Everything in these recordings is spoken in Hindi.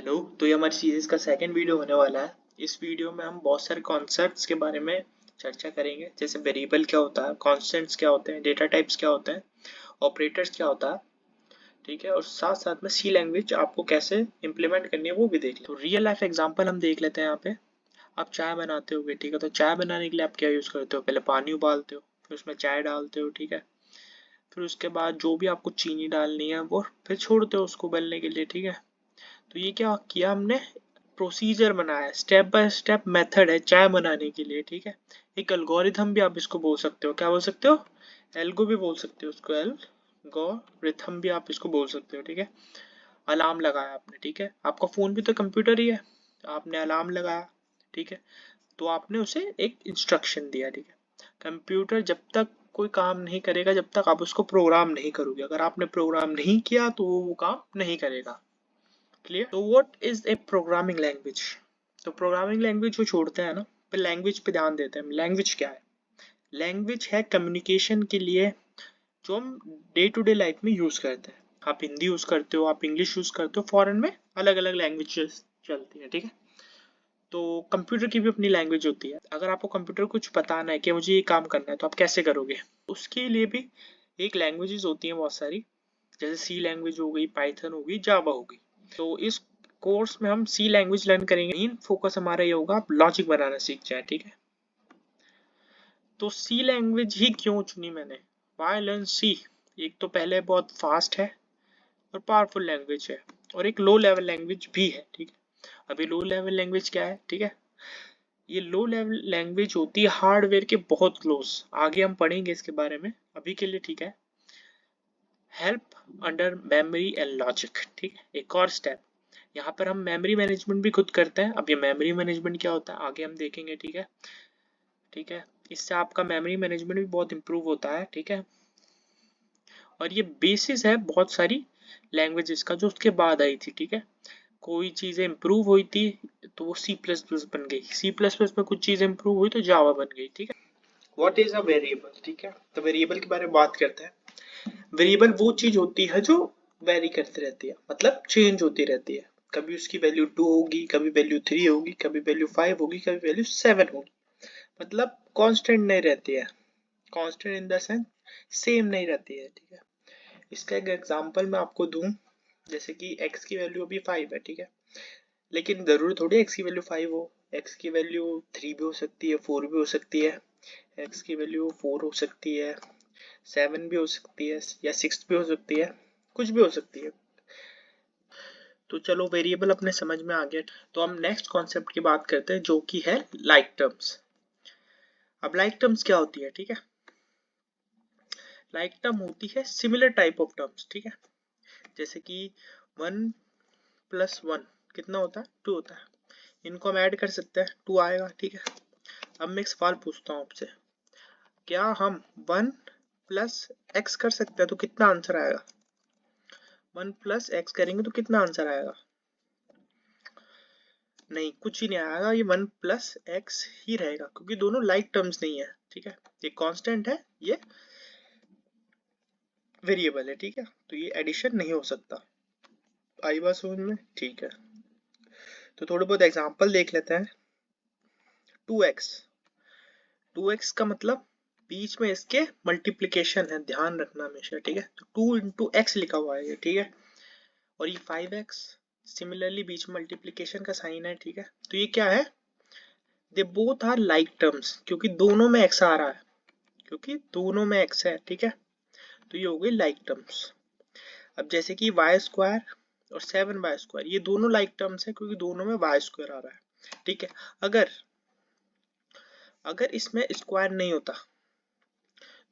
हेलो। तो ये हमारी सीरीज का सेकंड वीडियो होने वाला है। इस वीडियो में हम बहुत सारे कॉन्सेप्ट्स के बारे में चर्चा करेंगे, जैसे वेरिएबल क्या होता है, कॉन्स्टेंट्स क्या होते हैं, डेटा टाइप्स क्या होते हैं, ऑपरेटर्स क्या होता है। ठीक है, और साथ साथ में सी लैंग्वेज आपको कैसे इम्प्लीमेंट करनी है वो भी देख लें। तो रियल लाइफ एग्जांपल हम देख लेते हैं यहाँ पे। आप चाय बनाते होगे, ठीक है, तो चाय बनाने के लिए आप क्या यूज़ करते हो? पहले पानी उबालते हो, फिर उसमें चाय डालते हो, ठीक है। फिर उसके बाद जो भी आपको चीनी डालनी है वो फिर छोड़ते हो उसको उबलने के लिए, ठीक है। तो ये क्या किया हमने, प्रोसीजर बनाया, स्टेप बाय स्टेप मेथड है चाय बनाने के लिए, ठीक है। एक एल्गोरिथम भी आप इसको बोल सकते हो, क्या बोल सकते हो? एल्गो भी बोल सकते हो उसको, एल्गोरिथम भी आप इसको बोल सकते हो, ठीक है। अलार्म लगाया आपने, ठीक है, आपका फोन भी तो कंप्यूटर ही है, तो आपने अलार्म लगाया, ठीक है। तो आपने उसे एक इंस्ट्रक्शन दिया, ठीक है। कंप्यूटर जब तक कोई काम नहीं करेगा जब तक आप उसको प्रोग्राम नहीं करोगे, अगर आपने प्रोग्राम नहीं किया तो वो काम नहीं करेगा। क्लियर? तो what is a programming language? तो प्रोग्रामिंग लैंग्वेज जो छोड़ते हैं ना, फिर लैंग्वेज पे ध्यान देते हैं। लैंग्वेज क्या है? लैंग्वेज है कम्युनिकेशन के लिए जो हम डे टू डे लाइफ में यूज करते हैं। आप हिंदी यूज करते हो, आप इंग्लिश यूज करते हो, फॉरेन में अलग अलग लैंग्वेजेस चलती हैं, ठीक है। तो कंप्यूटर की भी अपनी लैंग्वेज होती है। अगर आपको कंप्यूटर कुछ बताना है कि मुझे ये काम करना है तो आप कैसे करोगे? उसके लिए भी एक लैंग्वेजेस होती हैं बहुत सारी, जैसे सी लैंग्वेज हो गई, पाइथन हो गई, जावा हो गई। तो इस कोर्स में हम सी लैंग्वेज लर्न करेंगे। मेन फोकस हमारा ये होगा आप लॉजिक बनाना सीख जाए, ठीक है। तो सी लैंग्वेज ही क्यों चुनी मैंने? Why learn C? एक तो पहले बहुत फास्ट है और पावरफुल लैंग्वेज है, और एक लो लेवल लैंग्वेज भी है, ठीक है। अभी लो लेवल लैंग्वेज क्या है, ठीक है, ये लो लेवल लैंग्वेज होती है हार्डवेयर के बहुत क्लोज। आगे हम पढ़ेंगे इसके बारे में, अभी के लिए ठीक है। Help under memory and logic, ठीक है, एक और स्टेप। यहाँ पर हम मेमोरी मैनेजमेंट भी खुद करते हैं। अब ये मेमोरी मैनेजमेंट क्या होता है आगे हम देखेंगे, ठीक है। ठीक है, इससे आपका मेमोरी मैनेजमेंट भी बहुत इंप्रूव होता है, ठीक है। और ये बेसिस है बहुत सारी लैंग्वेजेस का जो उसके बाद आई थी, ठीक है। कोई चीजें इंप्रूव हुई थी तो वो सी प्लस प्लस बन गई, सी प्लस प्लस में कुछ चीजें इंप्रूव हुई तो जावा बन गई, ठीक है। What is a variable? ठीक है, तो वेरिएबल के बारे में बात करते हैं। वेरिएबल वो चीज होती है जो वेरी करती रहती है, मतलब चेंज होती रहती है। कभी उसकी वैल्यू 2 होगी, कभी वैल्यू 3 होगी, कभी वैल्यू 5 होगी, कभी वैल्यू 7 होगी। मतलब कांस्टेंट नहीं रहती है। Constant in the sense same नहीं रहती है, ठीक है। इसका एक एग्जांपल मैं आपको दूं, जैसे कि x की वैल्यू अभी 5 है, ठीक है। लेकिन जरूरी थोड़ी x की वैल्यू 5 हो। x की वैल्यू 3 भी हो सकती है, 4 भी हो सकती है, x की वैल्यू 4 हो सकती है, 7 भी हो सकती है, या 6 भी हो सकती है, कुछ भी हो सकती है। तो चलो वेरिएबल अपने समझ में आ गया। तो हम नेक्स्ट कॉन्सेप्ट की बात करते हैं जो कि है लाइक टर्म्स। अब लाइक टर्म्स क्या होती है, ठीक है। लाइक टर्म होती है सिमिलर टाइप ऑफ टर्म्स, ठीक है। जैसे कि 1+1 कितना होता है? 2 होता है। इनको हम ऐड कर सकते हैं, 2 आएगा, ठीक है। अब मैं एक सवाल पूछता हूँ आपसे, क्या हम 1+x कर सकते हैं तो कितना आंसर आएगा? 1+x करेंगे तो कितना आंसर आएगा? नहीं, कुछ ही नहीं आएगा, ये 1+x ही रहेगा, क्योंकि दोनों लाइक टर्म्स नहीं है, ठीक है। ये कांस्टेंट है, ये वेरिएबल है, ठीक है। तो ये एडिशन नहीं हो सकता। आई बात समझ में? ठीक है, तो थोड़े बहुत एग्जांपल देख लेते हैं। 2x, 2x का मतलब बीच में इसके मल्टीप्लिकेशन है, ध्यान रखना हमेशा, ठीक है। तो 2 × x लिखा हुआ है ये, ठीक है। और ये 5x सिमिलरली बीच में मल्टीप्लिकेशन का साइन है, ठीक है। तो ये क्या है? They both are like terms, क्योंकि दोनों में x आ रहा है, क्योंकि दोनों में x है, ठीक है। तो ये हो गई लाइक टर्म्स। अब जैसे कि y² और 7y², ये दोनों लाइक टर्म्स है क्योंकि दोनों में y² आ रहा है, ठीक है। अगर अगर इसमें स्क्वायर नहीं होता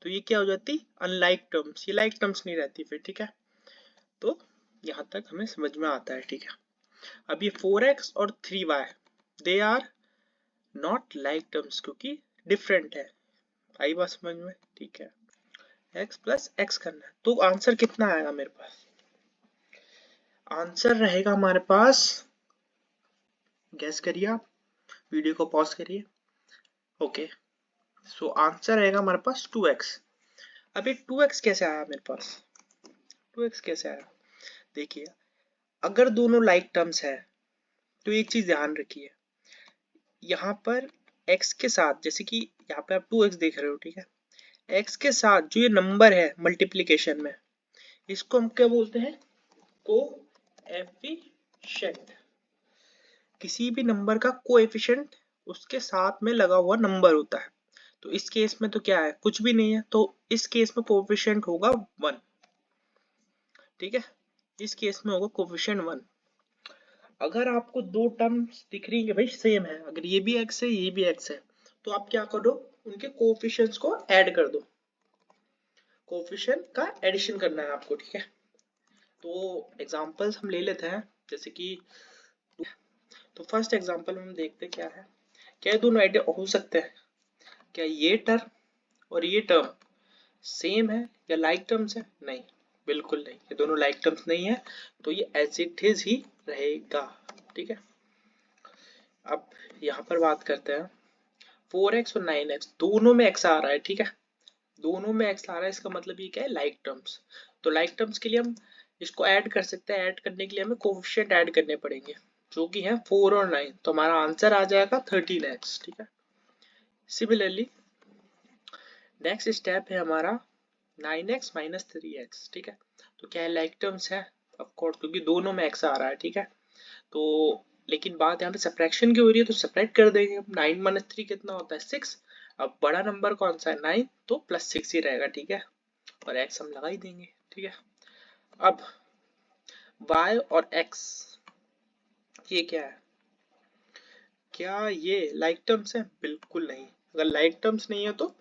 तो ये क्या हो जाती? अनलाइक टर्म्स, ये लाइक टर्म्स नहीं रहती फिर, ठीक है। तो यहाँ तक हमें समझ में आता है, ठीक है। अब ये 4x और 3y, they are not like terms क्योंकि डिफरेंट है। आई बात समझ में? ठीक है। x+x करना है तो आंसर कितना आएगा मेरे पास? आंसर रहेगा हमारे पास, गैस करिए आप, वीडियो को पॉज करिए। ओके, सो आंसर रहेगा हमारे पास 2x। अभी 2x कैसे आया मेरे पास? 2x कैसे आया? देखिए, अगर दोनों लाइक टर्म्स है तो एक चीज ध्यान रखिए, यहाँ पर x के साथ, जैसे कि यहाँ पे आप 2x देख रहे हो, ठीक है, x के साथ जो ये नंबर है मल्टीप्लीकेशन में, इसको हम क्या बोलते हैं, कोएफिशिएंट। किसी भी नंबर का कोएफिशिएंट उसके साथ में लगा हुआ नंबर होता है। तो इस केस में तो क्या है, कुछ भी नहीं है, तो इस केस में कोएफिशिएंट होगा 1, ठीक है, इस केस में होगा कोएफिशिएंट 1। अगर आपको दो टर्म्स दिख रही है भाई सेम है, अगर ये भी x है ये भी x है, तो आप क्या करो, उनके कोएफिशिएंट्स को ऐड कर दो, कोएफिशिएंट का एडिशन करना है आपको, ठीक है। तो एग्जांपल्स हम ले लेते हैं, जैसे कि तो फर्स्ट एग्जांपल में हम देखते हैं क्या है, क्या दोनों आइडिया हो सकते हैं, क्या ये टर्म और ये टर्म सेम है या लाइक टर्म्स है, नहीं, बिल्कुल नहीं, ये दोनों लाइक टर्म्स नहीं है, तो ये एज इट इज ही रहेगा, ठीक है। अब यहाँ पर बात करते हैं 4x और 9x, दोनों में x आ रहा है, ठीक है, दोनों में x आ रहा है, इसका मतलब ये क्या है, लाइक टर्म्स। तो लाइक टर्म्स के लिए हम इसको ऐड कर सकते हैं, ऐड करने के लिए हमें कोएफिशिएंट ऐड करने पड़ेंगे, जो कि है 4 और 9, तो हमारा आंसर आ जाएगा 13x, ठीक है। सिमिलरली नेक्स्ट स्टेप है हमारा 9x माइनस 3x, ठीक है, तो क्या है, लाइक टर्म्स है ऑफकोर्स, क्योंकि दोनों में x आ रहा है, ठीक है। तो लेकिन बात यहाँ पे सब्ट्रैक्शन की हो रही है, तो सब्ट्रैक्ट कर देंगे, 9 माइनस 3 कितना होता है 6, अब बड़ा नंबर कौन सा है 9, तो प्लस 6 ही रहेगा, ठीक है, और x हम लगा ही देंगे, ठीक है। अब y और x ये क्या है, क्या ये लाइक टर्म्स है, बिल्कुल नहीं, अगर लाइक टर्म्स नहीं है तो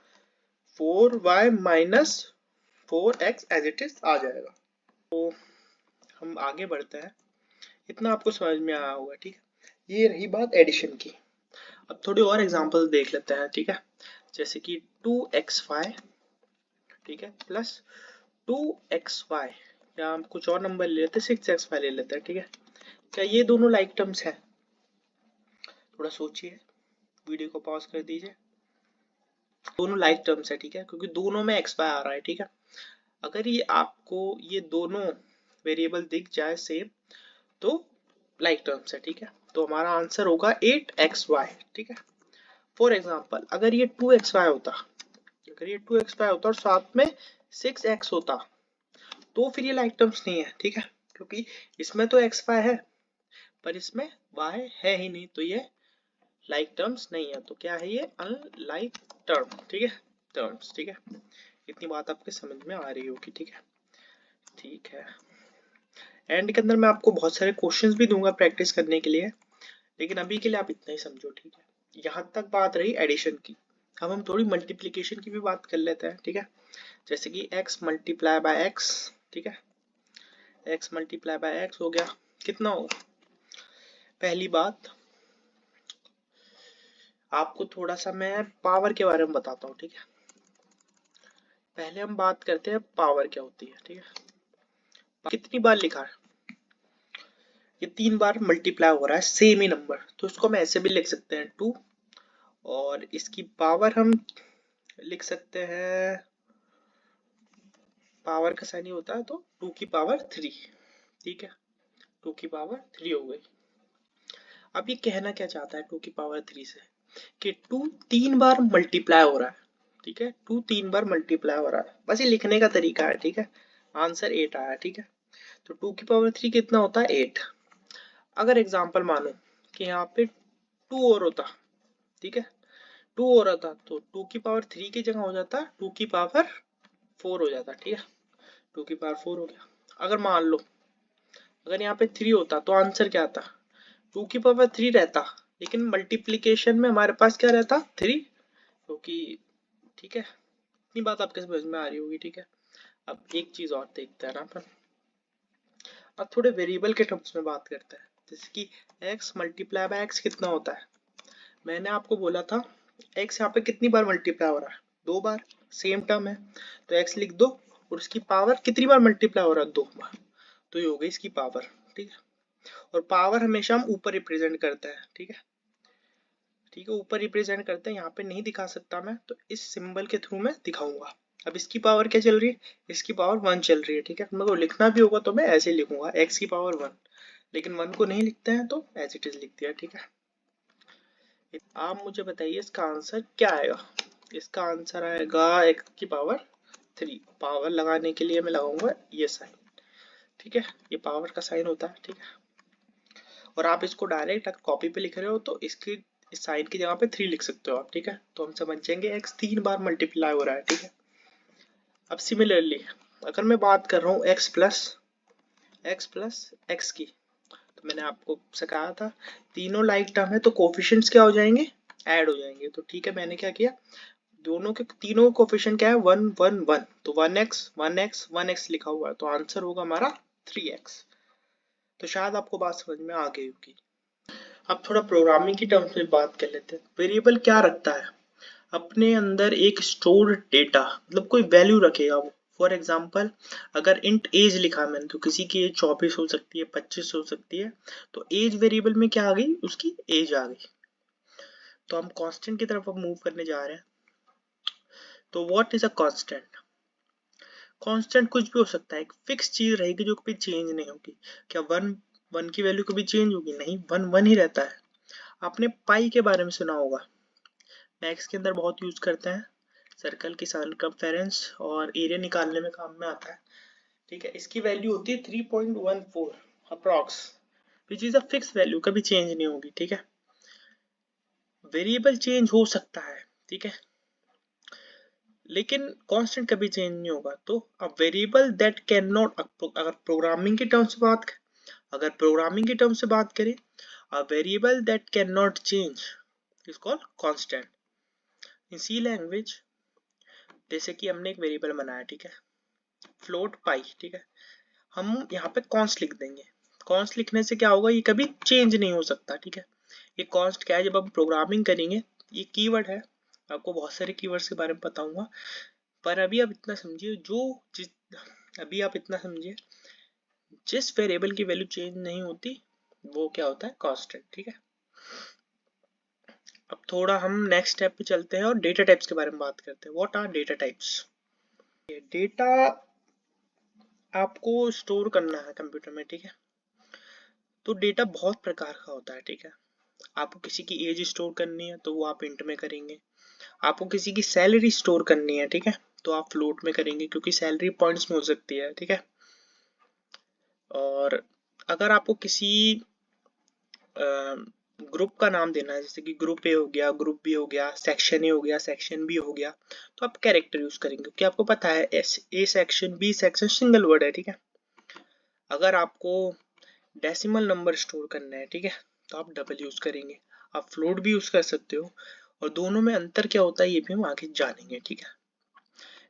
4y minus 4x as it is आ जाएगा। तो हम आगे बढ़ते हैं, इतना आपको समझ में आया होगा, ठीक है, ये रही बात एडिशन की। अब थोड़ी और एग्जांपल देख लेते हैं, ठीक है, जैसे कि 2xy, ठीक है, प्लस 2xy, या हम कुछ और नंबर ले लेते हैं, 6xy ले लेते हैं, ठीक है, क्या ये दोनों लाइक टर्म्स हैं, थोड़ा सोचिए, वीडियो को पॉज कर दीजिए, दोनों लाइक टर्म्स है, ठीक है, क्योंकि दोनों में xy आ रहा है, ठीक है। अगर ये आपको ये दोनों वेरिएबल दिख जाए सेम, तो लाइक टर्म्स है, ठीक है, तो हमारा आंसर होगा 8xy, ठीक है। फॉर एग्जाम्पल अगर ये 2xy होता, अगर ये 2xy होता और साथ में 6x होता, तो फिर ये लाइक टर्म्स नहीं है, ठीक है, क्योंकि इसमें तो xy है पर इसमें y है ही नहीं, तो ये लाइक टर्म्स नहीं है, तो क्या है ये अनलाइक टर्म, ठीक है, टर्म्स, ठीक है, इतनी बात आपके समझ में आ रही होगी, ठीक है, ठीक है। एंड के अंदर मैं आपको बहुत सारे क्वेश्चंस भी दूंगा प्रैक्टिस करने के लिए, लेकिन अभी के लिए आप इतना ही समझो, ठीक है। यहाँ तक बात रही एडिशन की, अब हम थोड़ी मल्टीप्लिकेशन की भी बात कर लेते हैं, ठीक है, जैसे कि x मल्टीप्लाई बाय x, ठीक है, x मल्टीप्लाई बाय x हो गया, कितना होगा, पहली बात आपको थोड़ा सा मैं पावर के बारे में बताता हूँ, ठीक है, पहले हम बात करते हैं पावर क्या होती है, ठीक है, कितनी बार लिखा है, ये 3 बार मल्टीप्लाई हो रहा है सेम ही नंबर, तो उसको हम ऐसे भी लिख सकते हैं 2, और इसकी पावर हम लिख सकते हैं, पावर का साइन ही होता है, तो 2 की पावर 3, ठीक है, 2 की पावर 3 हो गई। अब ये कहना क्या चाहता है 2 की पावर 3 से, कि 2 3 बार मल्टीप्लाई हो रहा है, ठीक है, 2 3 बार मल्टीप्लाई हो रहा है, बस ये लिखने का तरीका है, ठीक है, आंसर 8 आया, ठीक है, तो 2 की पावर 3 कितना होता है 8। अगर एग्जांपल मानो कि यहाँ पे 2 और होता, ठीक है, 2 और होता तो 2 की पावर 3 की जगह हो जाता 2 की पावर 4 हो जाता, ठीक है, 2 की पावर 4 हो गया। अगर मान लो अगर यहाँ पे 3 होता तो आंसर क्या आता, 2 की पावर 3 रहता, लेकिन मल्टीप्लिकेशन में हमारे पास क्या रहता 3, क्योंकि, ठीक है, इतनी बात आपके समझ में आ रही होगी, ठीक है। अब एक चीज और देखते हैं ना अपन, अब थोड़े वेरिएबल के टर्म्स में बात करते हैं, जैसे कि x मल्टीप्लाई बाय x कितना होता है, मैंने आपको बोला था x यहाँ पे कितनी बार मल्टीप्लाई हो रहा है, 2 बार, सेम टर्म है, तो x लिख दो, और उसकी पावर कितनी बार मल्टीप्लाई हो रहा है 2 बार, तो ये हो गई इसकी पावर, ठीक है, और पावर हमेशा हम ऊपर रिप्रेजेंट करते हैं, ठीक है, ठीक है, ऊपर रिप्रेजेंट करते हैं, यहाँ पे नहीं दिखा सकता मैं, तो इस सिंबल के थ्रू मैं दिखाऊंगा। अब इसकी पावर क्या चल रही है, इसकी पावर 1 चल रही है, ठीक है, मेरे को लिखना भी होगा तो मैं ऐसे लिखूंगा x की पावर 1, लेकिन 1 को नहीं लिखते हैं तो एज इट इज लिख दिया, ठीक है। आप मुझे बताइए इसका आंसर क्या आएगा। इसका आंसर आएगा x की पावर 3। पावर लगाने के लिए मैं लगाऊंगा ये साइन, ठीक है, ये पावर का साइन होता है, ठीक है। और आप इसको डायरेक्ट अगर कॉपी पे लिख रहे हो तो इसकी इस साइन की जगह पे 3 लिख सकते हो आप, ठीक है। तो हम समझ जाएंगे x 3 बार मल्टीप्लाई हो रहा है, ठीक है। अब सिमिलरली अगर मैं बात कर रहा हूँ x प्लस एक्स की, तो मैंने आपको सिखाया था तीनों लाइक टर्म है तो कोफिशिएंट्स क्या हो जाएंगे, ऐड हो जाएंगे। तो ठीक है, मैंने क्या किया, दोनों के तीनों कोफिशिएंट क्या है 1 1 1, तो 1x 1x 1x लिखा हुआ है, तो आंसर होगा हमारा 3x। तो शायद आपको बात समझ में आ गई होगी। अब थोड़ा प्रोग्रामिंग की टर्म्स में बात कर लेते हैं। वेरिएबल क्या रखता है, अपने अंदर एक स्टोर्ड डेटा, मतलब कोई वैल्यू रखेगा वो। फॉर एग्जाम्पल अगर इंट एज लिखा मैंने, तो किसी की एज 24 हो सकती है, 25 हो सकती है, तो एज वेरिएबल में क्या आ गई, उसकी एज आ गई। तो हम कांस्टेंट की तरफ अब मूव करने जा रहे हैं। तो what is a constant. Constant कुछ भी हो सकता है, एक फिक्स चीज रहेगी जो कभी चेंज नहीं होगी। क्या वन वन की वैल्यू कभी चेंज होगी, नहीं, वन वन ही रहता है। आपने पाई के बारे में सुना होगा, मैथ्स के अंदर बहुत यूज करते हैं, सर्कल की सर्कमफेरेंस और एरिया निकालने में काम में आता है, ठीक है। इसकी वैल्यू होती है 3.14 approx, which is a fix value, कभी चेंज नहीं होगी, ठीक है। वेरिएबल चेंज हो सकता है, ठीक है, लेकिन कांस्टेंट कभी चेंज नहीं होगा। तो a variable that can not, अगर प्रोग्रामिंग की टर्म से बात अगर प्रोग्रामिंग की टर्म से बात करें, a variable that can not change is called constant. In C language, जैसे कि हमने एक वेरिएबल बनाया, ठीक है, फ्लोट पाई, ठीक है, हम यहाँ पे कॉन्स्ट लिख देंगे। कॉन्स्ट लिखने से क्या होगा, ये कभी चेंज नहीं हो सकता, ठीक है। ये कॉन्स्ट क्या है, जब हम प्रोग्रामिंग करेंगे, ये कीवर्ड है, आपको बहुत सारे कीवर्ड्स के बारे में बताऊंगा, पर अभी आप इतना समझिए, अभी आप इतना समझिए, जिस वेरिएबल की वैल्यू चेंज नहीं होती वो क्या होता है, कांस्टेंट, ठीक है। अब थोड़ा हम नेक्स्ट स्टेप पे चलते हैं और डेटा टाइप्स के बारे में बात करते हैं। What are data types. Data आपको स्टोर करना है कंप्यूटर में, ठीक है, तो डेटा बहुत प्रकार का होता है, ठीक है। आपको किसी की एज स्टोर करनी है तो वो आप इंट में करेंगे। आपको किसी की सैलरी स्टोर करनी है, ठीक है, तो आप फ्लोट में करेंगे, क्योंकि सैलरी पॉइंट्स में हो सकती है, ठीक है। और अगर आपको किसी ग्रुप का नाम देना है, जैसे कि ग्रुप ए हो गया, ग्रुप बी हो गया, सेक्शन ए हो गया, सेक्शन बी हो गया, तो आप कैरेक्टर यूज करेंगे, क्योंकि आपको पता है A section B section single word है, ठीक है। अगर आपको डेसिमल नंबर स्टोर करना है, ठीक है, तो आप डबल यूज करेंगे। आप फ्लोट भी यूज कर सकते हो, और दोनों में अंतर क्या होता है ये भी हम आगे जानेंगे, ठीक है।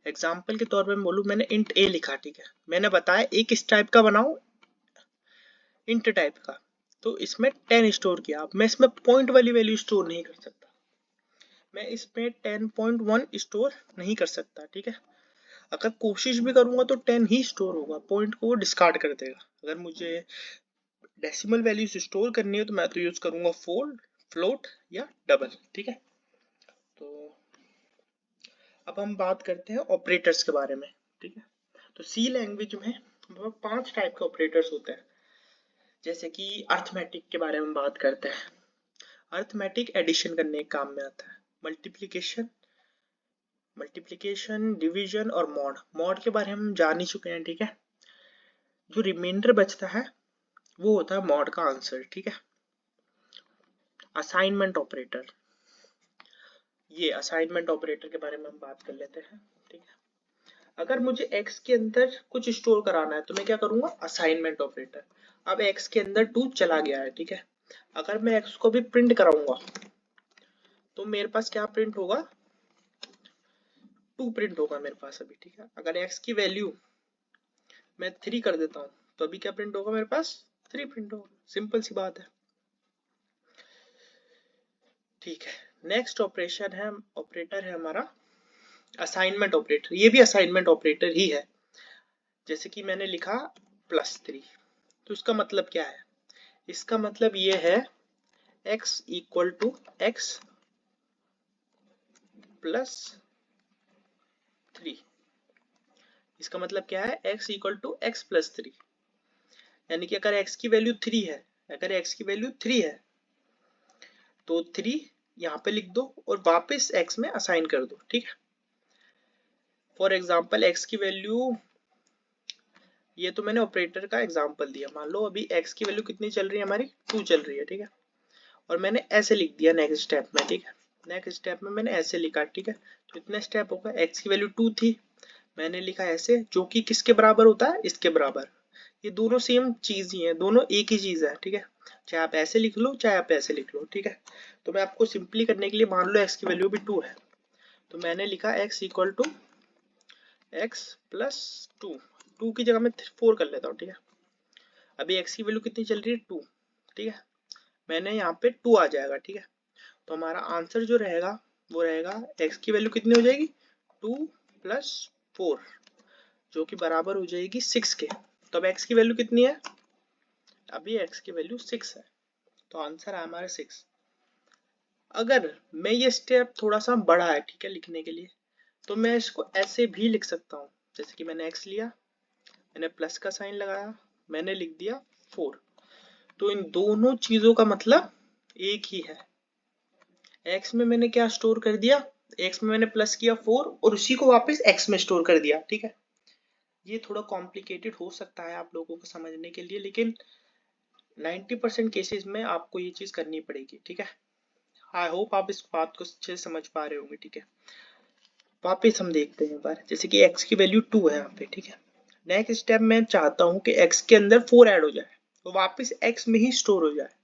एग्जाम्पल के तौर पे मैं बोलूँ, मैंने इंट ए लिखा, ठीक है, मैंने बताया एक किस टाइप का बनाऊं, इंट टाइप का, तो इसमें 10 स्टोर किया। अब मैं इसमें पॉइंट वाली वैल्यू स्टोर नहीं कर सकता, मैं इसमें 10.1 स्टोर नहीं कर सकता, ठीक है। अगर कोशिश भी करूंगा तो 10 ही स्टोर होगा, पॉइंट को वो डिस्कार्ड कर देगा। अगर मुझे डेसिमल वैल्यूज स्टोर करनी है तो मैं तो यूज करूंगा फोल्ड, फ्लोट या डबल, ठीक है। तो अब हम बात करते हैं ऑपरेटर्स के बारे में, ठीक है। तो सी लैंग्वेज में 5 टाइप के ऑपरेटर्स होते हैं। जैसे कि अर्थमेटिक के बारे में बात करते हैं। अर्थमेटिक एडिशन करने के काम में आता है। मल्टीप्लिकेशन डिवीजन और मॉड। मॉड के बारे में हम जान ही चुके हैं, ठीक है। जो रिमाइंडर बचता है वो होता है मॉड का आंसर, ठीक है। असाइनमेंट ऑपरेटर, ये असाइनमेंट ऑपरेटर के बारे में हम बात कर लेते हैं, ठीक है। अगर मुझे x के अंदर कुछ स्टोर कराना है तो मैं क्या करूंगा, असाइनमेंट ऑपरेटर। अब x के अंदर 2 चला गया है, ठीक है। अगर मैं x को भी प्रिंट कराऊंगा तो मेरे पास क्या प्रिंट होगा, 2 प्रिंट होगा मेरे पास अभी, ठीक है। अगर x की वैल्यू मैं 3 कर देता हूँ तो अभी क्या प्रिंट होगा मेरे पास, 3 प्रिंट होगा, सिंपल सी बात है, ठीक है। नेक्स्ट ऑपरेटर है हमारा असाइनमेंट ऑपरेटर। ये भी असाइनमेंट ऑपरेटर ही है। जैसे कि मैंने लिखा +3, तो इसका मतलब क्या है, इसका मतलब ये है x equal to x plus 3। इसका मतलब क्या है, x equal to x plus 3। यानी कि अगर x की वैल्यू 3 है, अगर x की वैल्यू 3 है तो 3 यहाँ पे लिख दो और वापस x में असाइन कर दो, ठीक है। फॉर एग्जाम्पल x की वैल्यू, ये तो मैंने ऑपरेटर का एग्जाम्पल दिया, मान लो अभी x की वैल्यू कितनी चल रही है हमारी, 2 चल रही है, ठीक है। और मैंने ऐसे लिख दिया नेक्स्ट स्टेप में, ठीक है। नेक्स्ट स्टेप में मैंने ऐसे लिखा, ठीक है। तो इतने स्टेप होगा, x की वैल्यू 2 थी, मैंने लिखा ऐसे, जो कि किसके बराबर होता है, इसके बराबर। ये दोनों सेम चीज ही है, दोनों एक ही चीज है, ठीक है। चाहे आप ऐसे लिख लो चाहे आप ऐसे लिख लो, ठीक है। तो मैं आपको सिंपली करने के लिए, मान लो x की वैल्यू भी 2 है, तो मैंने लिखा x equal to x plus 2, 2 की जगह मैं 4 कर लेता हूँ, ठीक है। अभी x की वैल्यू कितनी चल रही है, 2, ठीक है। मैंने यहाँ पे 2 आ जाएगा, ठीक है। तो हमारा आंसर जो रहेगा वो रहेगा, x की वैल्यू कितनी हो जाएगी, 2 प्लस 4, जो कि बराबर हो जाएगी 6 के। तो अब x की वैल्यू कितनी है, अभी x की वैल्यू 6 है, तो आंसर है हमारा 6। अगर मैं ये स्टेप थोड़ा सा बड़ा है, ठीक है, लिखने के लिए, तो मैं इसको ऐसे भी लिख सकता हूँ। जैसे कि मैंने x लिया, मैंने प्लस का साइन लगाया, मैंने लिख दिया 4। तो इन दोनों चीजों का मतलब एक ही है। x में मैंने क्या स्टोर कर दिया, x में मैंने प्लस किया 4 और उसी को वापस x में स्टोर कर दिया, ठीक है। ये थोड़ा कॉम्प्लिकेटेड हो सकता है आप लोगों को समझने के लिए, लेकिन 90% केसेस में आपको ये चीज करनी पड़ेगी, ठीक है। आई होप आप इस बात को अच्छे से समझ पा रहे होंगे, ठीक है। वापस हम देखते हैं एक बार, जैसे कि x की वैल्यू 2 है यहाँ पे, ठीक है। नेक्स्ट स्टेप मैं चाहता हूँ कि x के अंदर 4 ऐड हो जाए, तो वापस x में ही स्टोर हो जाए।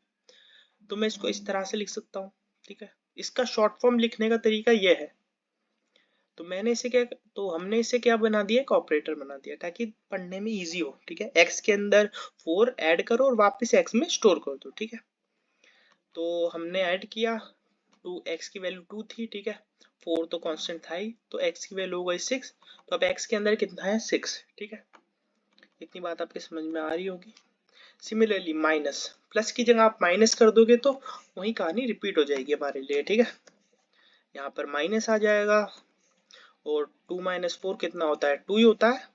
तो मैं इसको इस तरह से लिख सकता हूँ, ठीक है। इसका शॉर्ट फॉर्म लिखने का तरीका यह है, तो मैंने इसे क्या, तो हमने इसे क्या बना दिया, एक ऑपरेटर बना दिया ताकि पढ़ने में इजी हो, ठीक है। x के अंदर 4 ऐड करो और वापस x में स्टोर कर दो, ठीक है। तो हमने ऐड किया, 2x की वैल्यू 2 थी, ठीक है। 4 तो कांस्टेंट था ही, तो x की वैल्यू हो गई 6। तो अब x के अंदर कितना है, 6, ठीक है। इतनी बात आपके समझ में आ रही होगी। सिमिलरली माइनस, प्लस की जगह आप माइनस कर दोगे तो वही कहानी रिपीट हो जाएगी हमारे लिए, ठीक है। यहाँ पर माइनस आ जाएगा और 2 माइनस 4 कितना होता है, 2 ही होता है,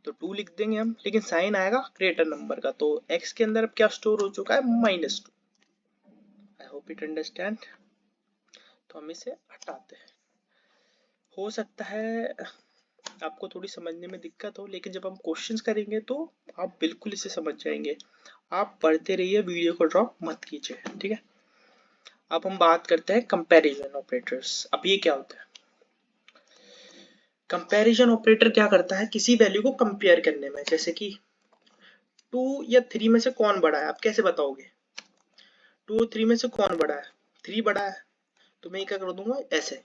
तो 2 लिख देंगे हम, लेकिन साइन आएगा ग्रेटर नंबर का। तो x के अंदर अब क्या स्टोर हो चुका है, -2। I hope it understand. तो हम इसे हटाते हैं। हो सकता है आपको थोड़ी समझने में दिक्कत हो, लेकिन जब हम क्वेश्चंस करेंगे तो आप बिल्कुल इसे समझ जाएंगे। आप पढ़ते रहिए, वीडियो को ड्रॉप मत कीजिए, ठीक है। अब हम बात करते हैं कंपैरिजन ऑपरेटर्स। अब ये क्या होता है, कंपैरिजन ऑपरेटर क्या करता है, किसी वैल्यू को कंपेयर करने में। जैसे कि 2 या 3 में से कौन बड़ा है, आप कैसे बताओगे, 2 और 3 में से कौन बड़ा है, 3 बड़ा है। तो मैं क्या कर दूंगा, ऐसे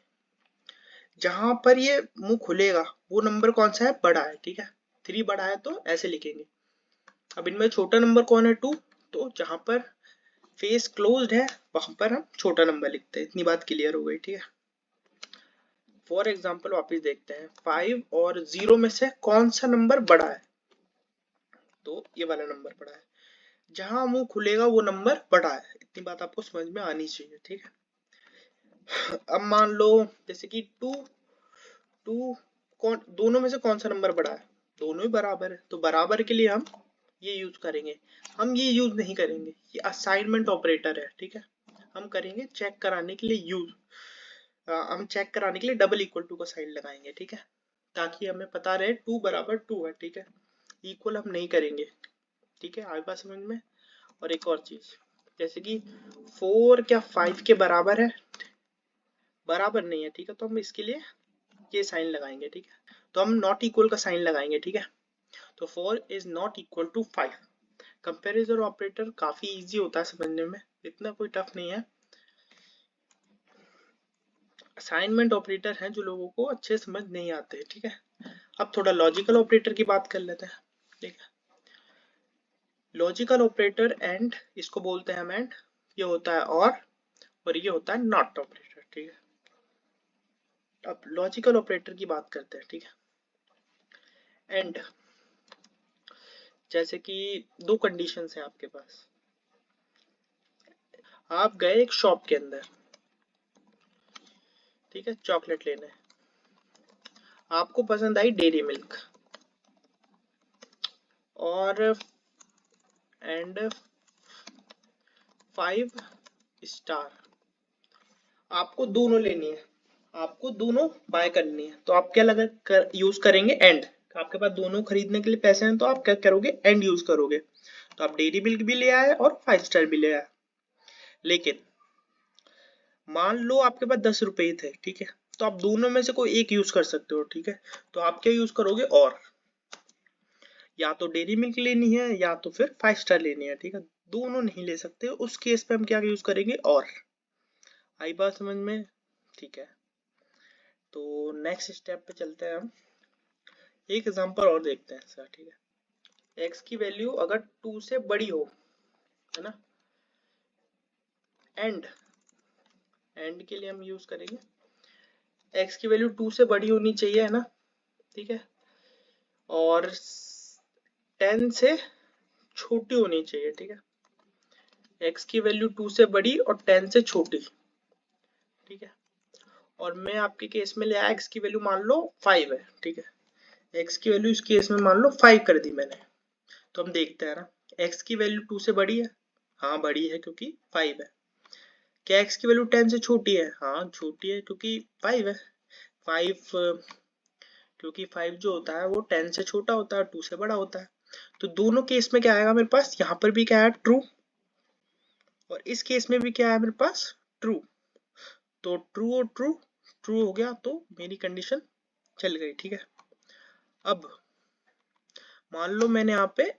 जहां पर ये मुंह खुलेगा वो नंबर कौन सा है, बड़ा है, ठीक है। 3 बड़ा है तो ऐसे लिखेंगे। अब इनमें छोटा नंबर कौन है, 2, तो जहां पर फेस क्लोज्ड है वहां पर हम छोटा नंबर लिखते हैं। इतनी बात क्लियर हो गई, ठीक है। फॉर एग्जाम्पल वापिस देखते हैं, 5 और 0 में से कौन सा नंबर बड़ा है, तो ये वाला नंबर बड़ा है। जहां मुंह खुलेगा वो नंबर बड़ा है। इतनी बात आपको समझ में आनी चाहिए, ठीक है। अब मान लो जैसे कि 2 कौन, दोनों में से कौन सा नंबर बड़ा है, दोनों ही बराबर है, तो बराबर के लिए हम ये यूज करेंगे। हम ये यूज नहीं करेंगे, ये असाइनमेंट ऑपरेटर है, ठीक है। हम करेंगे चेक कराने के लिए यूज, हम चेक कराने के लिए डबल इक्वल टू का साइन लगाएंगे, ठीक है, ताकि हमें पता रहे 2 बराबर 2 है, ठीक है। इक्वल हम नहीं करेंगे, ठीक है, आगे बात समझ में। और एक और चीज, जैसे कि 4 क्या 5 के बराबर है, बराबर नहीं है, ठीक है। तो हम इसके लिए ये साइन लगाएंगे, ठीक है। तो हम नॉट इक्वल का साइन लगाएंगे, ठीक है। तो 4 is not equal to 5। Comparison operator काफी इजी होता है समझने में, इतना कोई टफ नहीं है। असाइनमेंट ऑपरेटर हैं जो लोगों को अच्छे समझ नहीं आते, ठीक है। अब थोड़ा लॉजिकल ऑपरेटर की बात कर लेते हैं, ठीक है। लॉजिकल ऑपरेटर एंड, इसको बोलते हैं हम एंड, ये होता है और ये होता है नॉट ऑपरेटर, ठीक है। अब लॉजिकल ऑपरेटर की बात करते हैं, ठीक है। एंड, जैसे कि 2 कंडीशंस हैं आपके पास। आप गए एक शॉप के अंदर, ठीक है, चॉकलेट लेने, आपको पसंद आई डेयरी मिल्क, और एंड 5 स्टार। आपको दोनों लेनी है, आपको दोनों बाय करनी है, तो आप क्या यूज करेंगे एंड। आपके पास दोनों खरीदने के लिए पैसे हैं तो आप क्या करोगे, एंड यूज करोगे। तो आप डेयरी मिल्क भी ले आए और 5 स्टार भी ले आए। लेकिन मान लो आपके पास 10 रुपए थे, ठीक है, तो आप दोनों में से कोई एक यूज कर सकते हो, ठीक है। तो आप क्या यूज करोगे, और या तो डेयरी मिल्क लेनी है या तो फिर 5 स्टार लेनी है, ठीक है। दोनों नहीं ले सकते, उस केस पे हम क्या यूज करेंगे, और। आई बात समझ में, ठीक है। तो नेक्स्ट स्टेप पे चलते हैं हम, एक एग्जांपल और देखते हैं सर, ठीक है। x की वैल्यू अगर 2 से बड़ी हो, है ना, एंड के लिए हम यूज करेंगे x की वैल्यू 2 से बड़ी होनी चाहिए, है ना, ठीक है, और 10 से छोटी होनी चाहिए, ठीक है। x की वैल्यू 2 से बड़ी और 10 से छोटी, ठीक है। और मैं आपके केस में ले आया x की वैल्यू मान लो 5 है, ठीक है। x की वैल्यू इस केस में मान लो 5 कर दी मैंने। तो हम देखते हैं ना, x की वैल्यू 2 से बड़ी है, हाँ बड़ी है क्योंकि 5 है। क्या x की वैल्यू 10 से छोटी है, हाँ छोटी है क्योंकि 5 है। 5 क्योंकि 5 जो होता है वो 10 से छोटा होता है, 2 से बड़ा होता है। तो दोनों केस में क्या आएगा मेरे पास, यहाँ पर भी क्या है, ट्रू, और इस केस में भी क्या है मेरे पास, ट्रू। तो ट्रू और ट्रू, ट्रू हो गया तो मेरी कंडीशन चल गई, ठीक है। अब मान लो मैंने यहाँ पे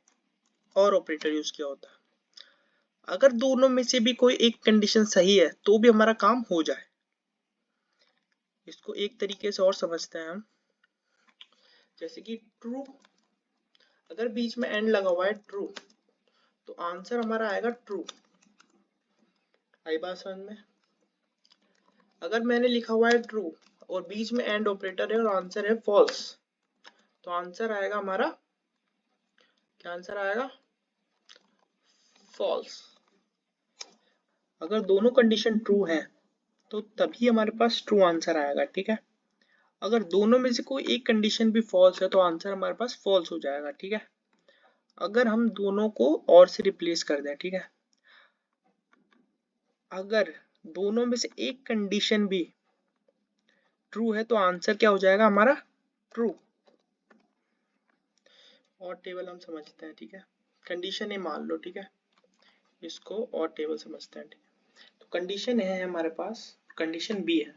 और ऑपरेटर यूज किया होता, अगर दोनों में से भी कोई एक कंडीशन सही है तो भी हमारा काम हो जाए। इसको एक तरीके से और समझते हैं हम, जैसे कि ट्रू, अगर बीच में एंड लगा हुआ है ट्रू, तो आंसर हमारा आएगा ट्रू। आई बात समझ में। अगर मैंने लिखा हुआ है ट्रू और बीच में एंड ऑपरेटर है और आंसर है फॉल्स, तो आंसर आएगा हमारा, क्या आंसर आएगा, फॉल्स। अगर दोनों कंडीशन ट्रू है तो तभी हमारे पास ट्रू आंसर आएगा, ठीक है। अगर दोनों में से कोई एक कंडीशन भी फॉल्स है तो आंसर हमारे पास फॉल्स हो जाएगा, ठीक है। अगर हम दोनों को और से रिप्लेस कर दें, ठीक है, अगर दोनों में से एक कंडीशन भी ट्रू है तो आंसर क्या हो जाएगा हमारा, ट्रू। और टेबल हम समझते हैं, ठीक है। कंडीशन ए मान लो, ठीक है, इसको और टेबल समझते हैं, ठीक है। तो कंडीशन है हमारे पास, कंडीशन बी है,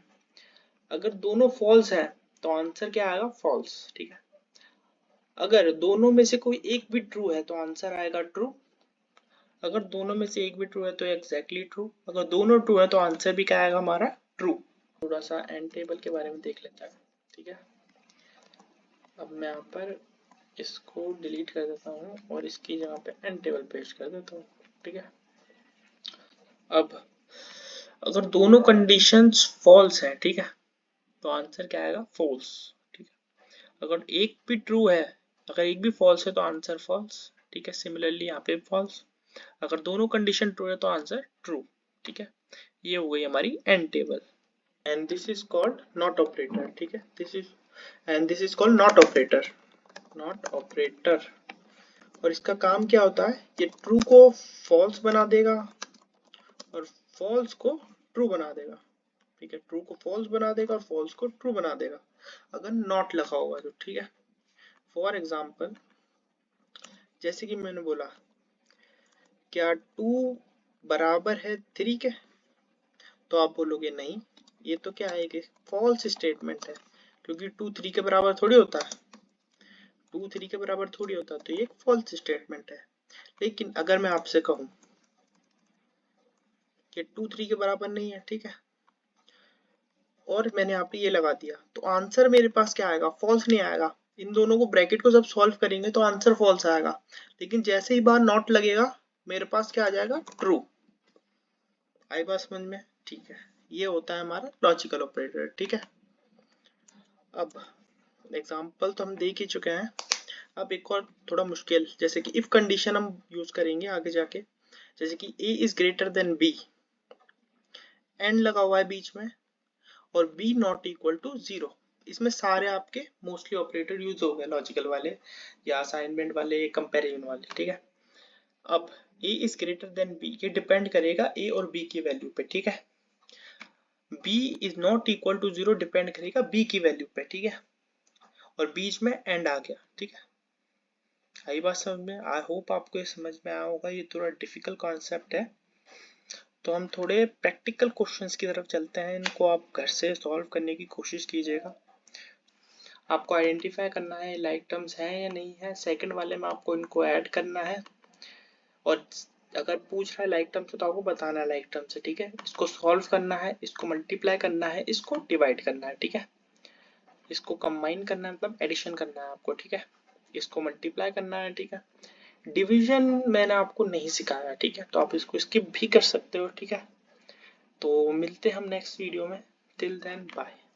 अगर दोनों फॉल्स है तो आंसर क्या आएगा, फॉल्स, ठीक है। अगर दोनों में से कोई एक भी ट्रू है तो आंसर आएगा ट्रू। अगर दोनों में से एक भी ट्रू है तो एग्जैक्टली ट्रू। अगर दोनों ट्रू है तो आंसर भी क्या आएगा हमारा, ट्रू। थोड़ा सा एंड टेबल के बारे में देख लेते हैं, ठीक है। अब मैं यहाँ पर इसको डिलीट कर देता हूँ और इसकी जगह पे एंड टेबल पेस्ट कर देता हूँ, ठीक है। अब अगर दोनों कंडीशंस फॉल्स है, ठीक है, तो आंसर क्या आएगा, फॉल्स, ठीक है। अगर एक भी ट्रू है, अगर एक भी फॉल्स है तो आंसर फॉल्स, ठीक है। सिमिलरली यहाँ पे फॉल्स, अगर दोनों कंडीशन ट्रू है तो आंसर ट्रू, ठीक है। ये हो गई हमारी and table, and this is called not operator, ठीक है। This is called not operator, not operator. और इसका काम क्या होता है, ये ट्रू को फॉल्स बना देगा और फॉल्स को ट्रू बना देगा, ठीक है। ट्रू को फॉल्स बना देगा और फॉल्स को ट्रू बना देगा अगर नॉट लिखा होगा तो, ठीक है। फॉर एग्जाम्पल, जैसे कि मैंने बोला, क्या 2 बराबर है 3 के, तो आप बोलोगे नहीं, ये तो क्या है कि फॉल्स स्टेटमेंट है, क्योंकि 2 3 के बराबर थोड़ी होता है, 2 3 के बराबर थोड़ी होता, तो ये एक फॉल्स स्टेटमेंट है। लेकिन अगर मैं आपसे कहूं कि 2 3 के बराबर नहीं है, ठीक है, और मैंने यहाँ पे ये लगा दिया, तो आंसर मेरे पास क्या आएगा, फॉल्स नहीं आएगा। इन दोनों को ब्रैकेट को जब सॉल्व करेंगे तो आंसर फॉल्स आएगा, लेकिन जैसे ही बाहर नॉट लगेगा मेरे पास क्या आ जाएगा, ट्रू। आई बात समझ में, ठीक है। ये होता है हमारा लॉजिकल ऑपरेटर, ठीक है। अब एग्जांपल तो हम देख ही चुके हैं, अब एक और थोड़ा मुश्किल, जैसे कि इफ कंडीशन हम यूज करेंगे आगे जाके, जैसे कि a is greater than b, and लगा हुआ है बीच में, और b नॉट इक्वल टू 0। इसमें सारे आपके मोस्टली ऑपरेटर यूज हो गए, लॉजिकल वाले या असाइनमेंट वाले, कंपैरिजन वाले, ठीक है। अब a is greater than b, ये डिपेंड करेगा a और b की वैल्यू पे, ठीक है। b is not equal to 0 depend करेगा b की वैल्यू पे, ठीक है। और बीच में एंड आ गया, ठीक है। आई बात समझ में? आई होप आपको ये समझ में आया होगा। ये थोड़ा डिफिकल्ट कॉन्सेप्ट है, तो हम थोड़े प्रैक्टिकल क्वेश्चंस की तरफ चलते हैं। इनको आप घर से सॉल्व करने की कोशिश कीजिएगा। आपको आइडेंटिफाई करना है लाइक टर्म्स हैं या नहीं है, सेकंड वाले में आपको इनको ऐड करना है, और अगर पूछ रहा है लाइक टर्म से तो आपको बताना है लाइक टर्म से, ठीक है। इसको सॉल्व करना है, इसको मल्टीप्लाई करना है, इसको डिवाइड करना है, ठीक है। इसको कंबाइन करना है, मतलब एडिशन करना है आपको, ठीक है। इसको मल्टीप्लाई करना है, ठीक है। डिवीजन मैंने आपको नहीं सिखाया, ठीक है, तो आप इसको स्किप भी कर सकते हो, ठीक है। तो मिलते हैं हम नेक्स्ट वीडियो में। Till then bye.